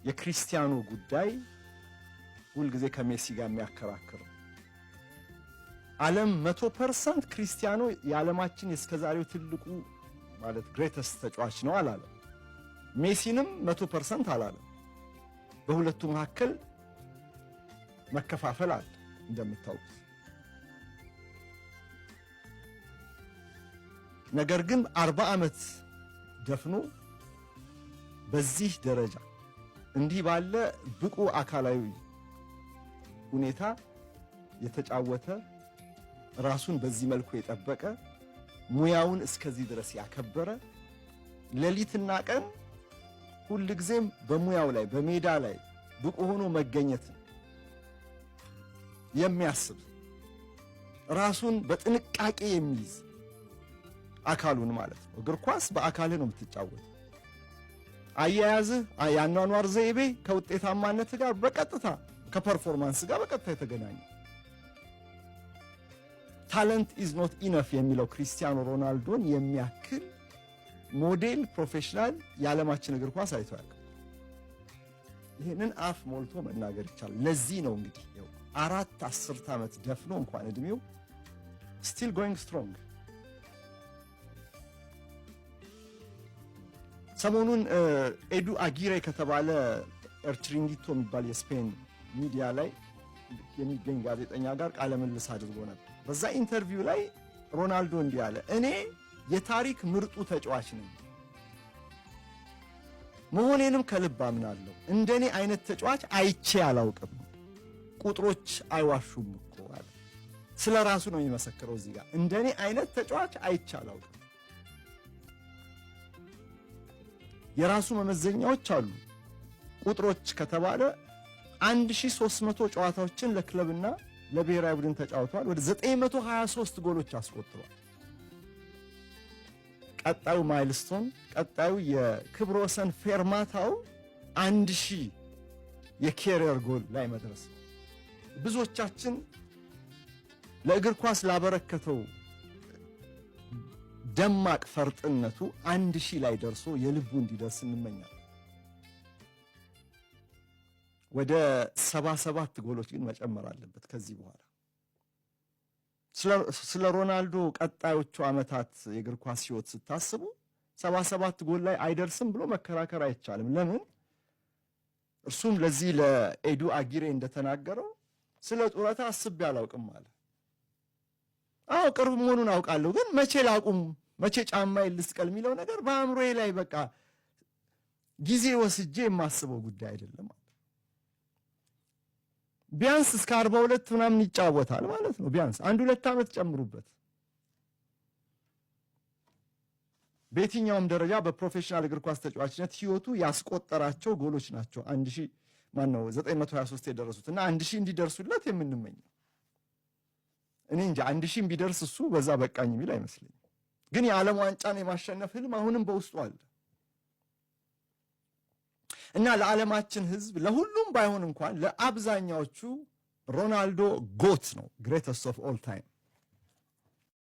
የክርስቲያኖ ጉዳይ ሁልጊዜ ከሜሲ ጋር የሚያከራክር ዓለም 100% ክርስቲያኖ የዓለማችን እስከዛሬው ትልቁ ማለት ግሬተስት ተጫዋች ነው አላለም። ሜሲንም 100% አላለም። በሁለቱ መካከል መከፋፈል አለ እንደምታውቁት። ነገር ግን 40 ዓመት ደፍኖ በዚህ ደረጃ እንዲህ ባለ ብቁ አካላዊ ሁኔታ የተጫወተ ራሱን በዚህ መልኩ የጠበቀ ሙያውን እስከዚህ ድረስ ያከበረ ሌሊትና ቀን ሁልጊዜም በሙያው ላይ በሜዳ ላይ ብቁ ሆኖ መገኘት የሚያስብ ራሱን በጥንቃቄ የሚይዝ አካሉን ማለት ነው። እግር ኳስ በአካልህ ነው የምትጫወተው። አያያዝህ ያኗኗር ዘይቤ ከውጤታማነት ጋር በቀጥታ ከፐርፎርማንስ ጋር በቀጥታ የተገናኘ። ታለንት ኢዝ ኖት ኢነፍ የሚለው ክሪስቲያኖ ሮናልዶን የሚያክል ሞዴል ፕሮፌሽናል የዓለማችን እግር ኳስ አይቶ ያውቃል። ይህንን አፍ ሞልቶ መናገር ይቻላል። ለዚህ ነው እንግዲህ 4 ዓመት ደፍኖ እንኳን እድሜው still going strong። ሰሞኑን ኤዱ አጊሬ ከተባለ ኤርትሪንጊቶ የሚባል የስፔን ሚዲያ ላይ የሚገኝ ጋዜጠኛ ጋር ቃለ ምልልስ አድርጎ ነበር። በዛ ኢንተርቪው ላይ ሮናልዶ እንዲህ አለ፣ እኔ የታሪክ ምርጡ ተጫዋች ነኝ መሆኔንም ከልብ አምናለሁ። እንደኔ አይነት ተጫዋች አይቼ አላውቅም። ቁጥሮች አይዋሹም እኮ አለ። ስለ ራሱ ነው የሚመሰክረው እዚህ ጋር። እንደኔ አይነት ተጫዋች አይቼ አላውቅም። የራሱ መመዘኛዎች አሉ። ቁጥሮች ከተባለ 1300 ጨዋታዎችን ለክለብና ለብሔራዊ ቡድን ተጫውቷል። ወደ 923 ጎሎች አስቆጥሯል። ቀጣዩ ማይልስቶን ቀጣዩ የክብረ ወሰን ፌርማታው 1000 የኬሪየር ጎል ላይ መድረስ ነው። ብዙዎቻችን ለእግር ኳስ ላበረከተው ደማቅ ፈርጥነቱ 1000 ላይ ደርሶ የልቡ እንዲደርስ እንመኛለን። ወደ 77 ጎሎች ግን መጨመር አለበት ከዚህ በኋላ። ስለ ሮናልዶ ቀጣዮቹ ዓመታት የእግር ኳስ ሕይወት ስታስቡ 77 ጎል ላይ አይደርስም ብሎ መከራከር አይቻልም። ለምን? እርሱም ለዚህ ለኤዱ አጊሬ እንደተናገረው ስለ ጡረታ አስቤ አላውቅም አለ። አዎ ቅርብ መሆኑን አውቃለሁ፣ ግን መቼ ላቁም መቼ ጫማዬን ልስቀል የሚለው ነገር በአእምሮዬ ላይ በቃ ጊዜ ወስጄ የማስበው ጉዳይ አይደለም። ቢያንስ እስከ 42 ምናምን ይጫወታል ማለት ነው። ቢያንስ 1-2 ዓመት ጨምሩበት። በየትኛውም ደረጃ በፕሮፌሽናል እግር ኳስ ተጫዋችነት ህይወቱ ያስቆጠራቸው ጎሎች ናቸው 923 የደረሱት እና 1000 እንዲደርሱለት የምንመኘው። እኔ እንጂ 1000 ቢደርስ እሱ በዛ በቃኝ የሚል አይመስለኝም። ግን የዓለም ዋንጫን የማሸነፍ ህልም አሁንም በውስጡ አለ እና ለዓለማችን ህዝብ ለሁሉም ባይሆን እንኳን ለአብዛኛዎቹ ሮናልዶ ጎት ነው፣ ግሬተስት ኦፍ ኦል ታይም።